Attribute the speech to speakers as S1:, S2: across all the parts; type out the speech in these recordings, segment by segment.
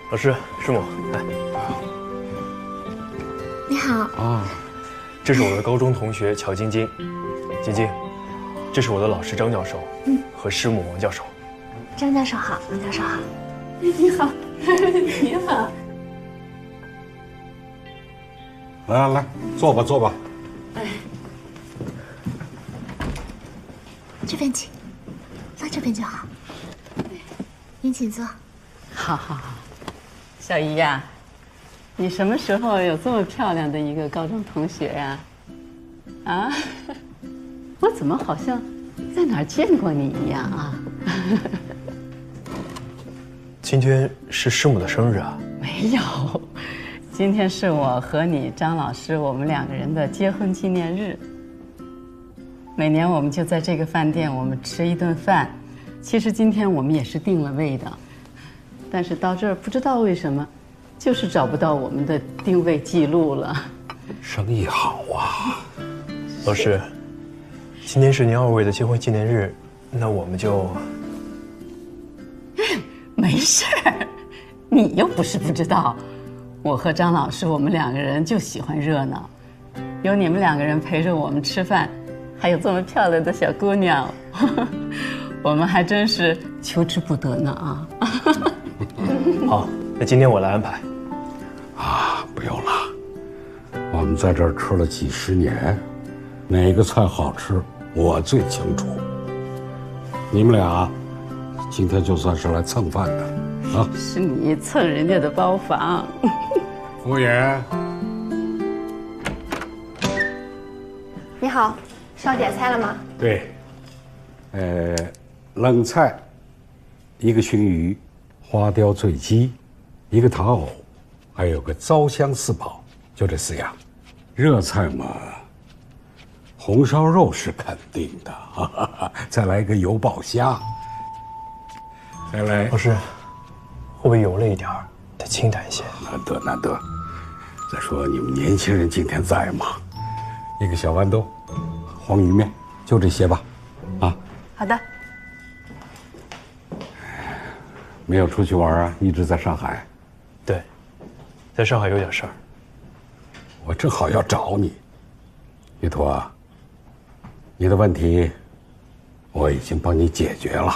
S1: 老师、师母，来。
S2: 你好。
S3: 啊，
S1: 这是我的高中同学乔晶晶，晶晶，这是我的老师张教授，和师母王教授。
S2: 张教授好，王教授好。
S4: 你好，你好。
S3: 来来来，坐吧坐吧。
S2: 这边请，到这边就好。您请坐。
S4: 好好好，小姨呀，你什么时候有这么漂亮的一个高中同学呀？啊，我怎么好像在哪儿见过你一样啊？
S1: 今天是师母的生日啊？
S4: 没有，今天是我和你张老师我们2个人的结婚纪念日。每年我们就在这个饭店，我们吃一顿饭。其实今天我们也是定了位的，但是到这儿不知道为什么，就是找不到我们的定位记录了。
S3: 生意好啊。
S1: 老师，今天是您2位的结婚纪念日，那我们就……
S4: 没事儿，你又不是不知道，我和张老师我们2个人就喜欢热闹，有你们2个人陪着我们吃饭，还有这么漂亮的小姑娘，我们还真是求之不得呢啊！
S1: 好，那今天我来安排。
S3: 啊，不用了，我们在这儿吃了几十年，哪个菜好吃我最清楚。你们俩今天就算是来蹭饭的啊！
S4: 是你蹭人家的包房。
S3: 服务员，
S2: 你好，是要点菜了吗？
S3: 对，冷菜，一个熏鱼，花雕醉鸡，一个糖藕，还有个糟香四宝，就这4样。热菜嘛，红烧肉是肯定的，哈哈哈，再来一个油爆虾，再来。
S1: 老师，会不会油了一点儿？得清淡一些。
S3: 难得难得。再说你们年轻人今天在嘛，一个小豌豆，黄鱼面，就这些吧。啊，
S2: 好的。
S3: 没有出去玩啊，一直在上海。
S1: 对，在上海有点事儿。
S3: 我正好要找你，于图啊，你的问题我已经帮你解决了。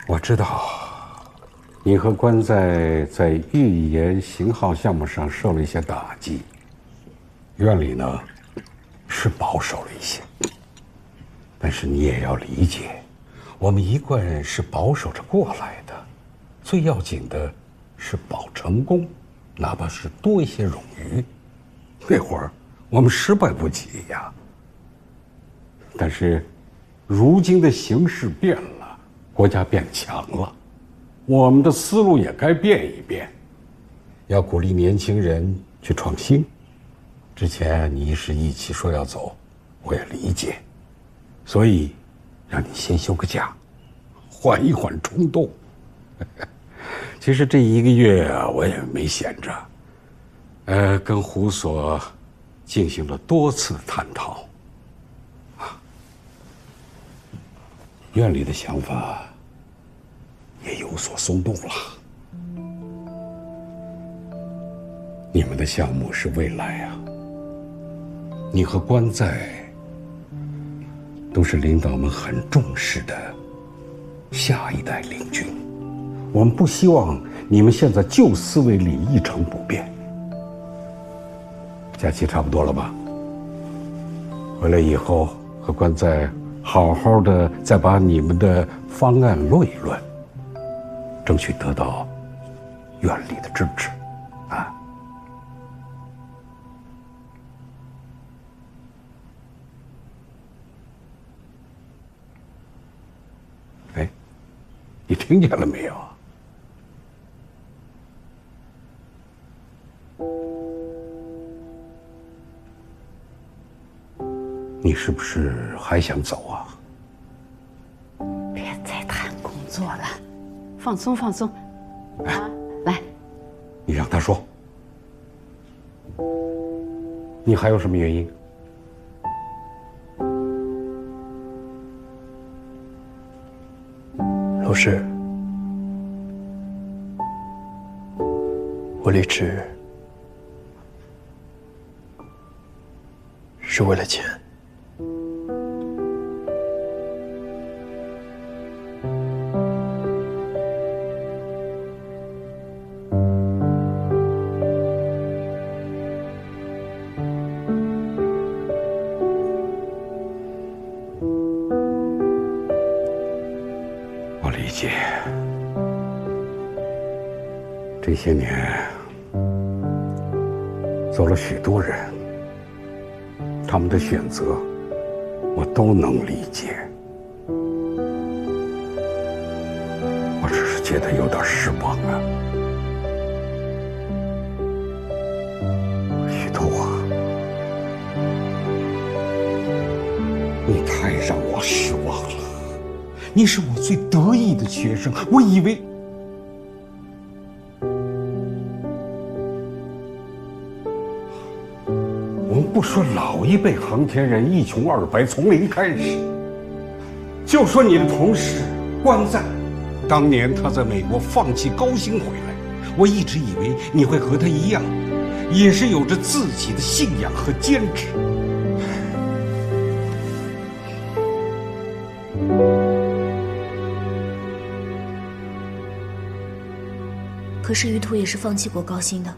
S3: 我知道你和关在预研型号项目上受了一些打击，院里呢是保守了一些，但是你也要理解，我们一贯是保守着过来的，最要紧的是保成功，哪怕是多一些冗余。那会儿我们失败不起呀。但是如今的形势变了，国家变强了，我们的思路也该变一变，要鼓励年轻人去创新。之前你一时意气说要走，我也理解，所以让你先休个假，缓一缓冲动。其实这1个月啊，我也没闲着，跟胡所进行了多次探讨，院里的想法也有所松动了。你们的项目是未来啊，你和关在都是领导们很重视的下一代领军，我们不希望你们现在旧思维里一成不变。假期差不多了吧？回来以后和关在好好的再把你们的方案论一论，争取得到院里的支持啊。哎，你听见了没有？你是不是还想走啊？
S4: 别再谈工作了，放松放松。啊，来，
S3: 你让他说。你还有什么原因？
S1: 老师，我离职是为了钱。
S3: 我理解，这些年走了许多人，他们的选择我都能理解。我只是觉得有点失望啊，许图啊，你太让我失望了。你是我最得意的学生，我以为我们不说老一辈航天人一穷二白从零开始，就说你的同事关在，当年他在美国放弃高薪回来，我一直以为你会和他一样，也是有着自己的信仰和坚持。
S2: 可是于途也是放弃过高薪的。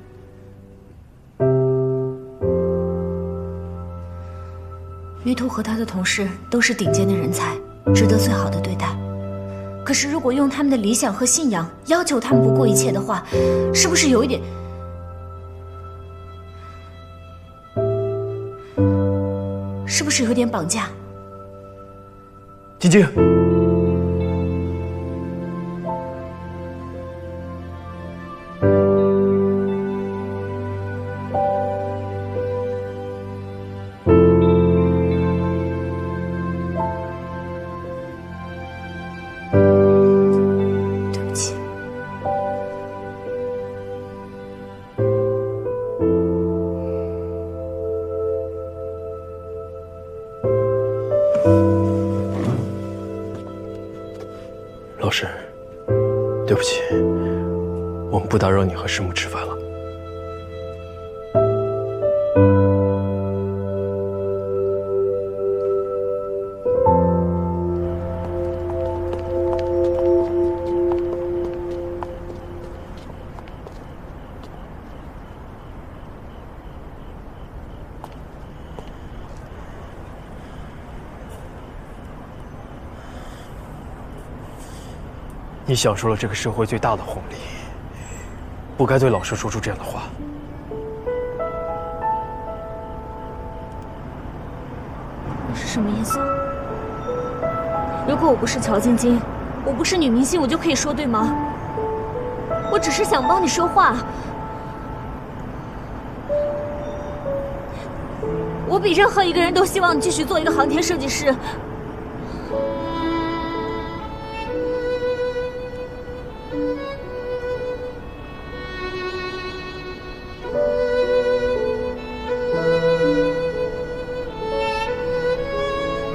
S2: 于途和他的同事都是顶尖的人才，值得最好的对待。可是如果用他们的理想和信仰要求他们不顾一切的话，是不是有一点？是不是有点绑架？
S1: 晶晶。老师，对不起，我们不打扰你和师母吃饭了。你享受了这个社会最大的红利，不该对老师说出这样的话。
S2: 是什么意思？如果我不是乔晶晶，我不是女明星，我就可以说对吗？我只是想帮你说话。我比任何一个人都希望你继续做一个航天设计师。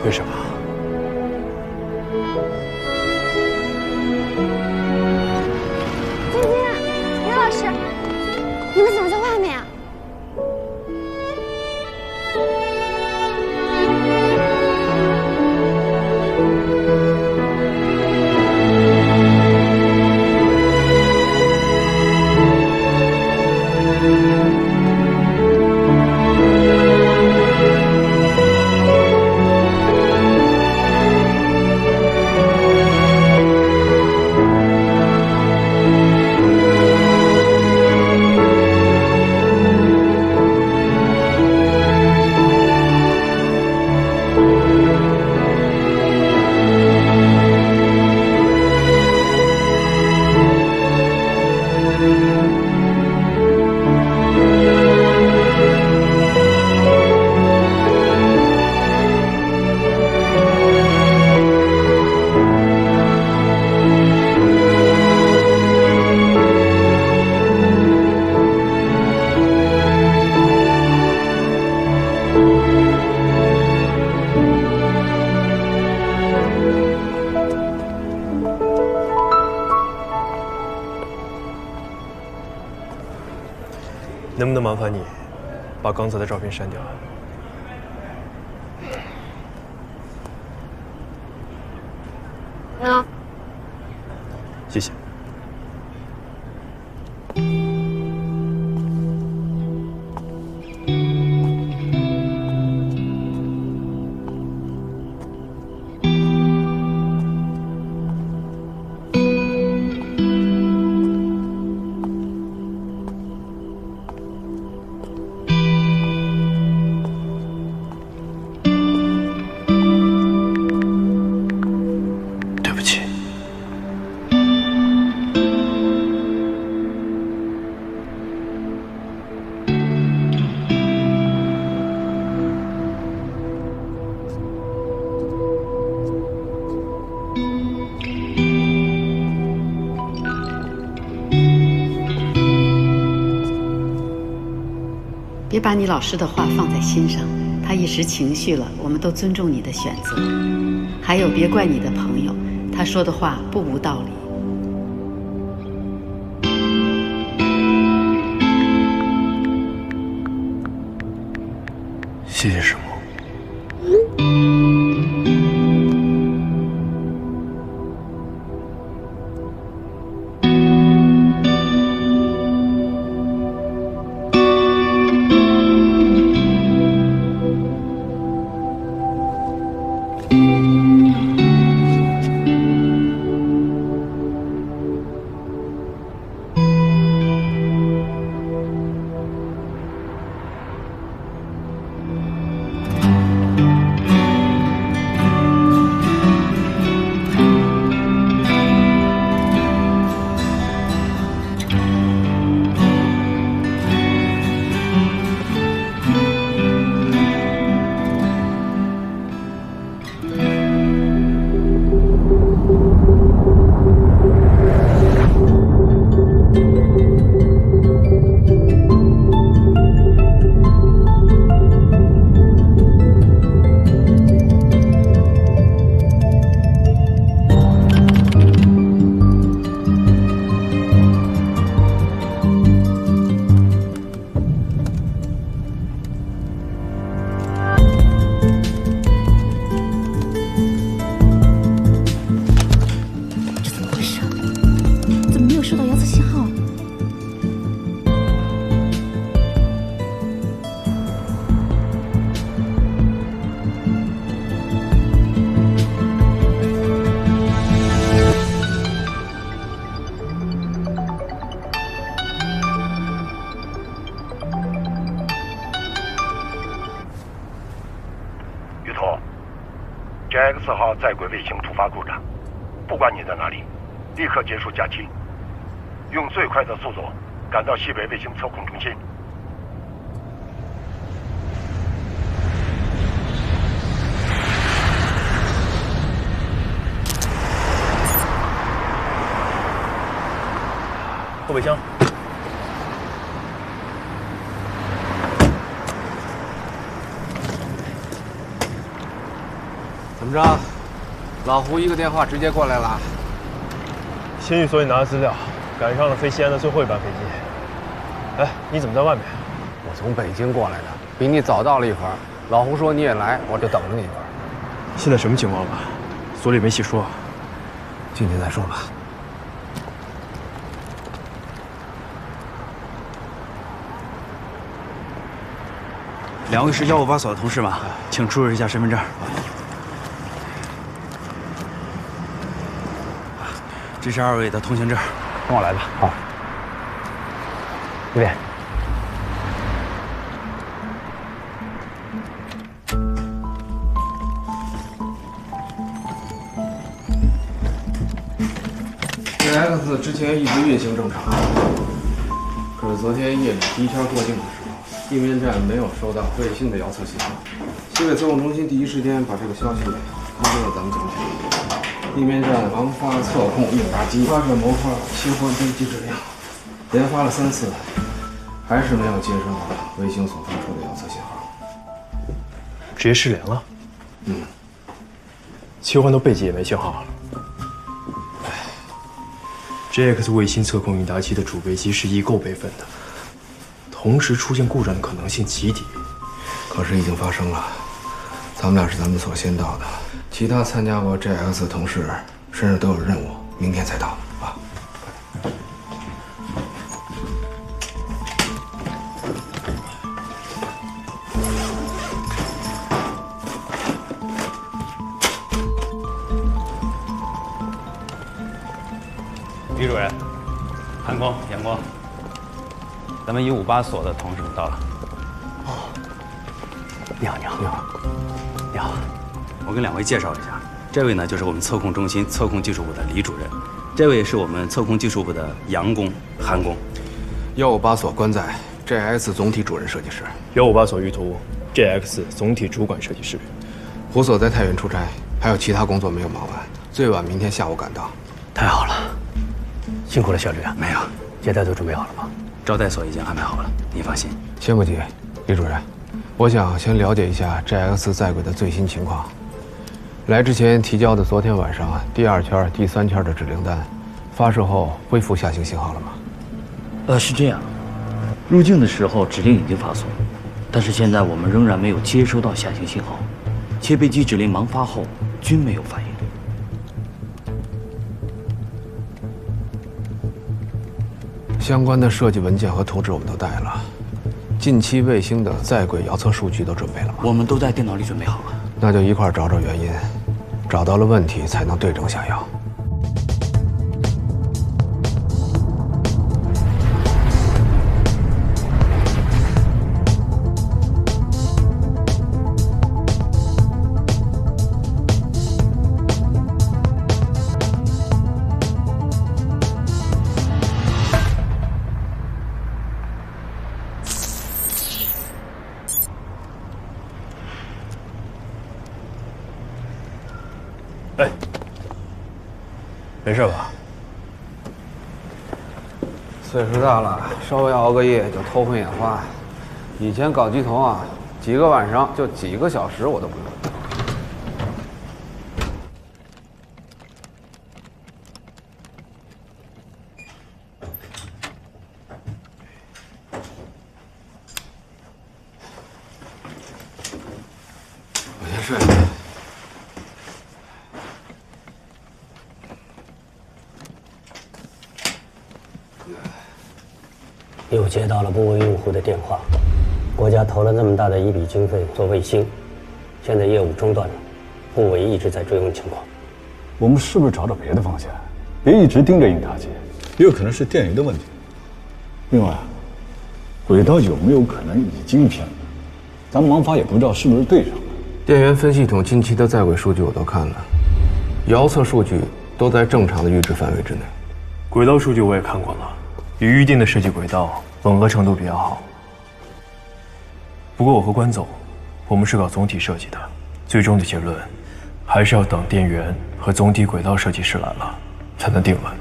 S1: 为什么？
S5: 晶晶，刘老师，你们怎么在外面啊？
S1: 能麻烦你把刚才的照片删掉？
S5: 嗯，
S1: 谢谢。对不起。
S4: 别把你老师的话放在心上，他一时情绪了，我们都尊重你的选择。还有，别怪你的朋友，他说的话不无道理。
S1: 谢谢师母。
S6: GX 号在轨卫星突发故障，不管你在哪里，立刻结束假期，用最快的速度赶到西北卫星测控中心。
S1: 后备箱。
S7: 怎么着？老胡一个电话直接过来了。
S1: 新宇所里拿的资料，赶上了飞西安的最后一班飞机。哎，你怎么在外面？
S7: 我从北京过来的，比你早到了一会儿。老胡说你也来，我就等着你一会儿。
S1: 现在什么情况了？所里没细说。
S7: 进去再说吧。
S8: 两位是158所的同事吗？请出示一下身份证。这是2位的通行证，跟我来吧。
S7: 好。这边。GX 之前一直运行正常，可是昨天夜里第一圈过境的时候，地面站没有收到卫星的遥测信号。西北测控中心第一时间把这个消息通知了咱们总体。地面站昂发测控应答机发射模块切换飞机质量，连发了3次，还是没有接收到卫星所发出的遥测信号，
S1: 直接失联了。切换到背机也没信号。GX 卫星测控应答机的主备机是异构备份的，同时出现故障的可能性极低。
S7: 可是已经发生了，咱们俩是咱们所先到的，其他参加过 JX 的同事身上都有任务，明天才到啊。
S8: 李主任，韩工、杨工，咱们158所的同事们到了。
S1: 你好，你好，你好，你好。
S8: 我跟2位介绍一下，这位呢就是我们测控中心测控技术部的李主任，这位是我们测控技术部的杨工、韩工。
S7: 158所关在 JX 总体主任设计师
S1: ，158所玉图 JX 总体主管设计师。
S7: 胡所在太原出差，还有其他工作没有忙完，最晚明天下午赶到。
S1: 太好了，辛苦了，小吕啊。
S8: 没有，
S1: 接待都准备好了吗？
S8: 招待所已经安排好了，您放心。
S7: 先不急，李主任，我想先了解一下 JX 在轨的最新情况。来之前提交的昨天晚上第2圈、第3圈的指令单，发射后恢复下行信号了吗？
S9: 是这样，入境的时候指令已经发送，但是现在我们仍然没有接收到下行信号，切备机指令盲发后均没有反应。
S7: 相关的设计文件和图纸我们都带了，近期卫星的在轨遥测数据都准备了吗？
S9: 我们都在电脑里准备好了。
S7: 那就一块找找原因，找到了问题才能对症下药。
S1: 哎，没事吧？
S10: 岁数大了，稍微熬个夜就头昏眼花。以前搞机头啊，几个晚上就几个小时我都不用。
S7: 我先睡。
S11: 又接到了部位用户的电话，国家投了这么大的一笔经费做卫星，现在业务中断了，部委一直在追问情况。
S12: 我们是不是找找别的方向？别一直盯着印塔机，也有可能是电源的问题。另外，轨道有没有可能已经偏了？咱盲发也不知道是不是对上了。
S7: 电源分系统近期的在轨数据我都看了，遥测数据都在正常的预知范围之内。
S1: 轨道数据我也看过了，与预定的设计轨道吻合程度比较好。不过我和关总，我们是搞总体设计的，最终的结论还是要等电源和总体轨道设计师来了才能定论。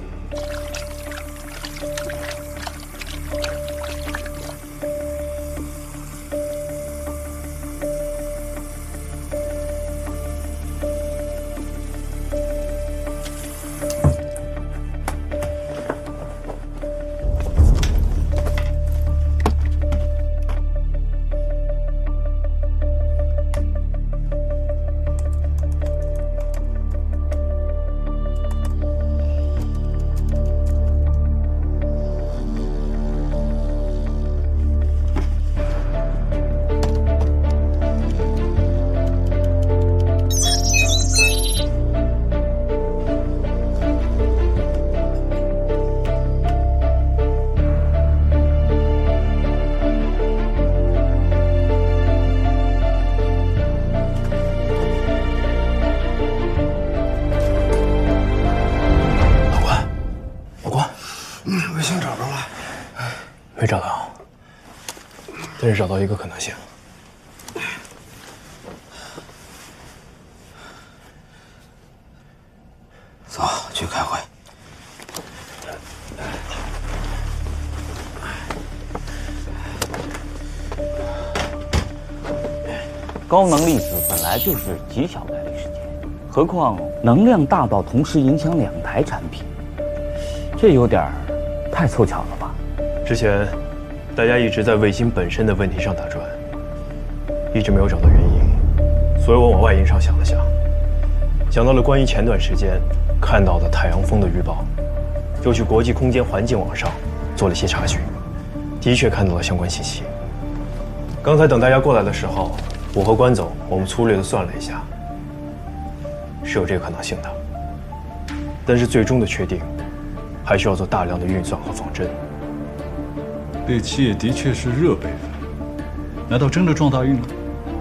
S7: 卫星找着了，
S1: 没找到，但是找到一个可能性。
S7: 走，去开会。
S9: 高能粒子本来就是极小概率事件，何况能量大到同时影响2台产品，这有点太凑巧了吧？
S1: 之前大家一直在卫星本身的问题上打转，一直没有找到原因，所以我往外因上想了想，想到了关于前段时间看到的太阳风的预报，就去国际空间环境网上做了些查询，的确看到了相关信息。刚才等大家过来的时候，我和关总我们粗略的算了一下，是有这个可能性的。但是最终的确定，还需要做大量的运算和仿真。
S12: 这企业的确是热备份，难道真的撞大运了？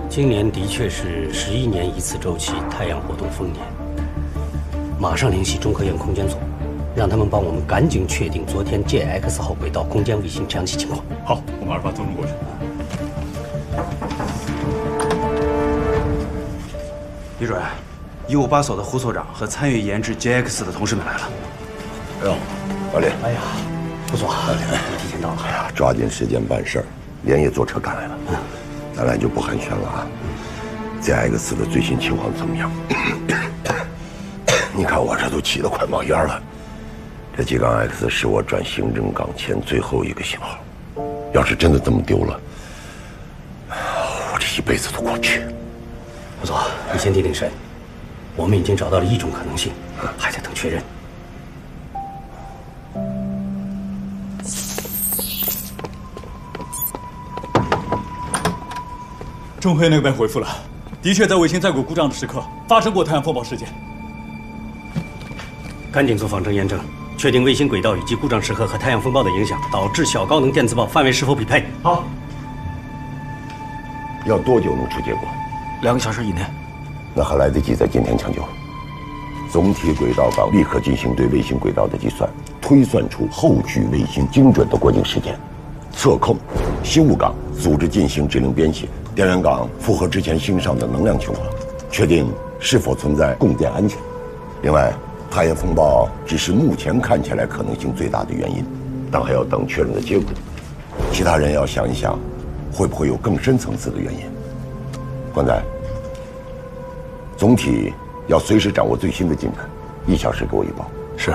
S11: 今年的确是11年一次周期太阳活动丰年。马上联系中科院空间所，让他们帮我们赶紧确定昨天 JX 号轨道空间卫星详细情况。
S12: 好，我马上把通知过去。
S8: 李主任，158所的胡所长和参与研制 JX 的同事们来了。
S13: 哎呦，老李，
S11: 哎呀，胡所，你提前到了。
S13: 哎呀，抓紧时间办事儿，连夜坐车赶来了。咱俩就不寒暄了啊。JX 的最新情况怎么样？你看我这都气得快冒烟了。这几杠 X 是我转行政岗前最后一个信号，要是真的这么丢了，我这一辈子都过不去。
S11: 胡所，你先定定神。我们已经找到了一种可能性，还在等确认。
S12: 中科院那边回复了，的确在卫星在轨故障的时刻发生过太阳风暴事件。
S11: 赶紧做仿真验证，确定卫星轨道以及故障时刻和太阳风暴的影响导致小高能电磁暴范围是否匹配。
S12: 好。
S13: 要多久能出结果
S9: ？2个小时以内。
S13: 那还来得及在今天抢救。总体轨道岗立刻进行对卫星轨道的计算，推算出后续卫星精准的过境时间。测控西务岗组织进行指令编写，电源岗符合之前星上的能量情况，确定是否存在供电安全。另外，太阳风暴只是目前看起来可能性最大的原因，但还要等确认的结果。其他人要想一想，会不会有更深层次的原因？关仔，总体要随时掌握最新的进展，1小时给我一报。
S9: 是。